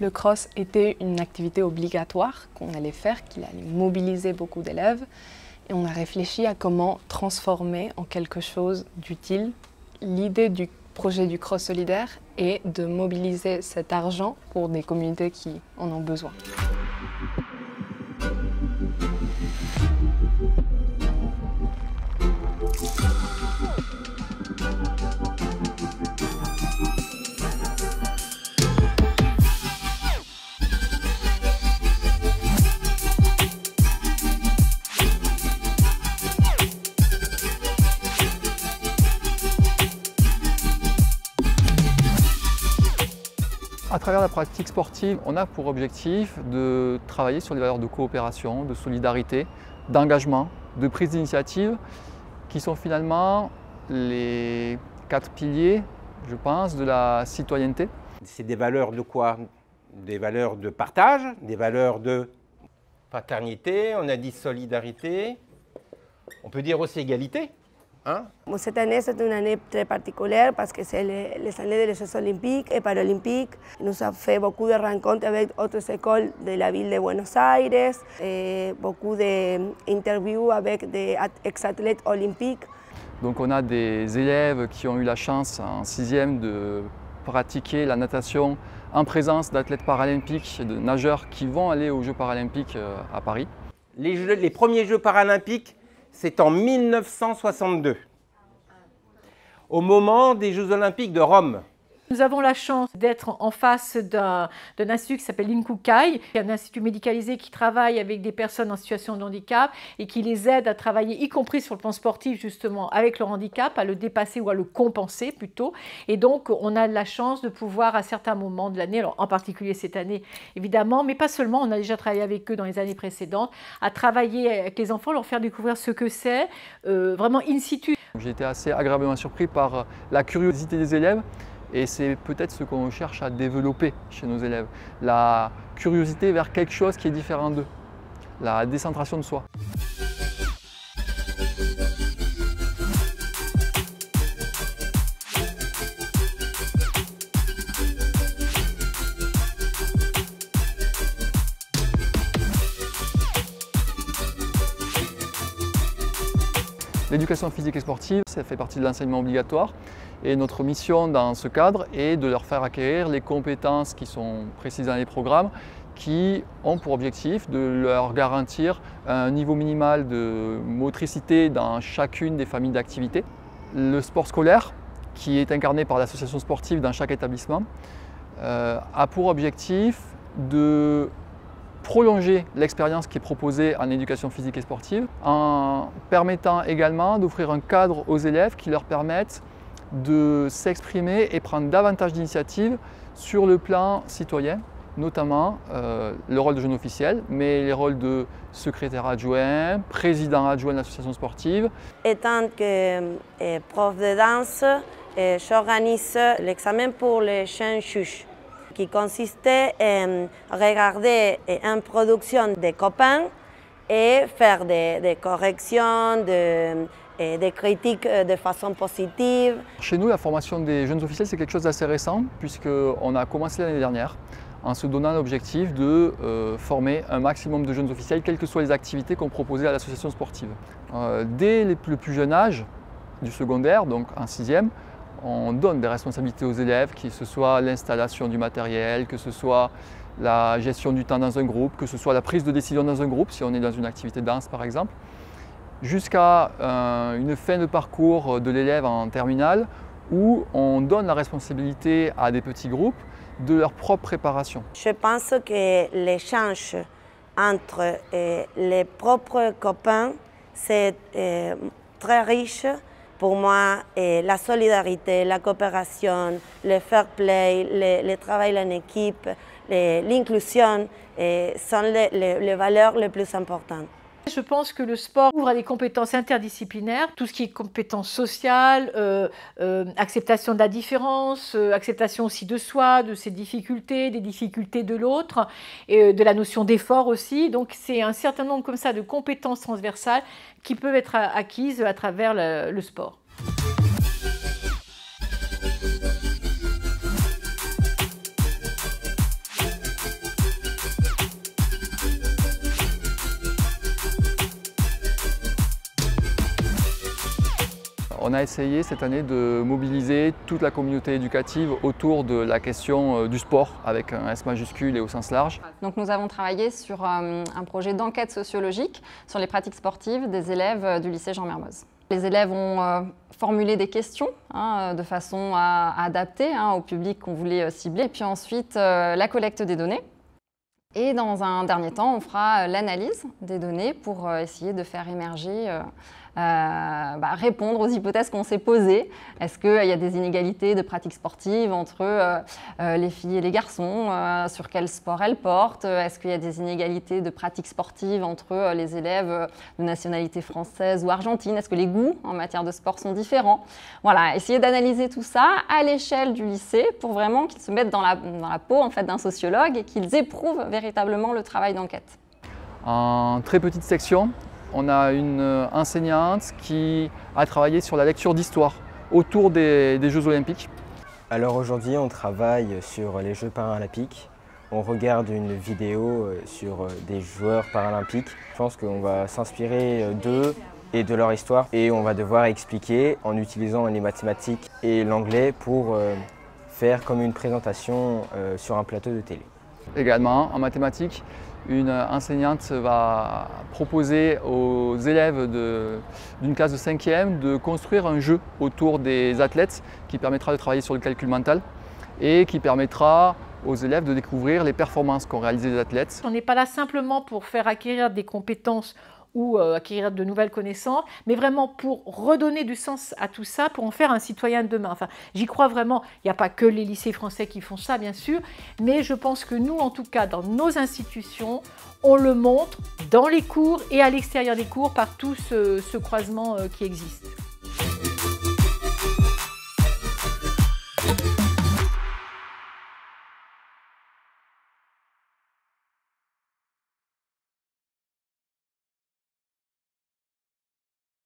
Le cross était une activité obligatoire qu'on allait faire, qui allait mobiliser beaucoup d'élèves. Et on a réfléchi à comment transformer en quelque chose d'utile. L'idée du projet du cross solidaire est de mobiliser cet argent pour des communautés qui en ont besoin. À travers la pratique sportive, on a pour objectif de travailler sur les valeurs de coopération, de solidarité, d'engagement, de prise d'initiative, qui sont finalement les 4 piliers, je pense, de la citoyenneté. C'est des valeurs de quoi? Des valeurs de partage, des valeurs de fraternité, on a dit solidarité, on peut dire aussi égalité. Hein? Cette année, c'est une année très particulière parce que c'est les années des Jeux olympiques et paralympiques. Nous avons fait beaucoup de rencontres avec d'autres écoles de la ville de Buenos Aires, et beaucoup d'interviews avec des ex-athlètes olympiques. Donc on a des élèves qui ont eu la chance en 6e de pratiquer la natation en présence d'athlètes paralympiques et de nageurs qui vont aller aux Jeux paralympiques à Paris. Les premiers Jeux paralympiques, c'est en 1962, au moment des Jeux olympiques de Rome. Nous avons la chance d'être en face d'un institut qui s'appelle l'INCUCAI, un institut médicalisé qui travaille avec des personnes en situation de handicap et qui les aide à travailler, y compris sur le plan sportif justement, avec leur handicap, à le dépasser ou à le compenser plutôt. Et donc on a la chance de pouvoir à certains moments de l'année, alors en particulier cette année évidemment, mais pas seulement, on a déjà travaillé avec eux dans les années précédentes, à travailler avec les enfants, leur faire découvrir ce que c'est, vraiment in situ. J'ai été assez agréablement surpris par la curiosité des élèves. Et c'est peut-être ce qu'on cherche à développer chez nos élèves, la curiosité vers quelque chose qui est différent d'eux, la décentration de soi. L'éducation physique et sportive, ça fait partie de l'enseignement obligatoire et notre mission dans ce cadre est de leur faire acquérir les compétences qui sont précises dans les programmes qui ont pour objectif de leur garantir un niveau minimal de motricité dans chacune des familles d'activités. Le sport scolaire, qui est incarné par l'association sportive dans chaque établissement, a pour objectif de prolonger l'expérience qui est proposée en éducation physique et sportive en permettant également d'offrir un cadre aux élèves qui leur permettent de s'exprimer et prendre davantage d'initiatives sur le plan citoyen, notamment le rôle de jeune officiel, mais les rôles de secrétaire adjoint, président adjoint de l'association sportive. Étant que prof de danse, j'organise l'examen pour les jeunes juges, qui consistait en regarder une production des copains et faire des corrections, des critiques de façon positive. Chez nous, la formation des jeunes officiels, c'est quelque chose d'assez récent, puisqu'on a commencé l'année dernière en se donnant l'objectif de former un maximum de jeunes officiels, quelles que soient les activités qu'on proposait à l'association sportive. Dès le plus jeune âge du secondaire, donc en 6e, on donne des responsabilités aux élèves, que ce soit l'installation du matériel, que ce soit la gestion du temps dans un groupe, que ce soit la prise de décision dans un groupe, si on est dans une activité de danse par exemple, jusqu'à une fin de parcours de l'élève en terminale où on donne la responsabilité à des petits groupes de leur propre préparation. Je pense que l'échange entre les propres copains, c'est très riche. Pour moi, la solidarité, la coopération, le fair play, le travail en équipe, l'inclusion sont les valeurs les plus importantes. Je pense que le sport ouvre à des compétences interdisciplinaires, tout ce qui est compétences sociales, acceptation de la différence, acceptation aussi de soi, de ses difficultés, des difficultés de l'autre, et de la notion d'effort aussi. Donc c'est un certain nombre comme ça de compétences transversales qui peuvent être acquises à travers le sport. On a essayé cette année de mobiliser toute la communauté éducative autour de la question du sport, avec un S majuscule et au sens large. Donc nous avons travaillé sur un projet d'enquête sociologique sur les pratiques sportives des élèves du lycée Jean Mermoz. Les élèves ont formulé des questions de façon à adapter au public qu'on voulait cibler. Et puis ensuite, la collecte des données. Et dans un dernier temps, on fera l'analyse des données pour essayer de faire émerger, répondre aux hypothèses qu'on s'est posées. Est-ce qu'il y a des inégalités de pratiques sportives entre les filles et les garçons? Sur quel sport elles portent? Est-ce qu'il y a des inégalités de pratiques sportives entre les élèves de nationalité française ou argentine? Est-ce que les goûts en matière de sport sont différents? Voilà, essayer d'analyser tout ça à l'échelle du lycée pour vraiment qu'ils se mettent dans la peau en fait, d'un sociologue et qu'ils éprouvent véritablement le travail d'enquête. En très petite section, on a une enseignante qui a travaillé sur la lecture d'histoire autour des Jeux Olympiques. Alors aujourd'hui, on travaille sur les Jeux paralympiques. On regarde une vidéo sur des joueurs paralympiques. Je pense qu'on va s'inspirer d'eux et de leur histoire et on va devoir expliquer en utilisant les mathématiques et l'anglais pour faire comme une présentation sur un plateau de télé. Également, en mathématiques, une enseignante va proposer aux élèves d'une classe de 5e de construire un jeu autour des athlètes qui permettra de travailler sur le calcul mental et qui permettra aux élèves de découvrir les performances qu'ont réalisées les athlètes. On n'est pas là simplement pour faire acquérir des compétences ou acquérir de nouvelles connaissances, mais vraiment pour redonner du sens à tout ça, pour en faire un citoyen de demain. Enfin, j'y crois vraiment. Il n'y a pas que les lycées français qui font ça, bien sûr, mais je pense que nous, en tout cas, dans nos institutions, on le montre dans les cours et à l'extérieur des cours par tout ce croisement qui existe.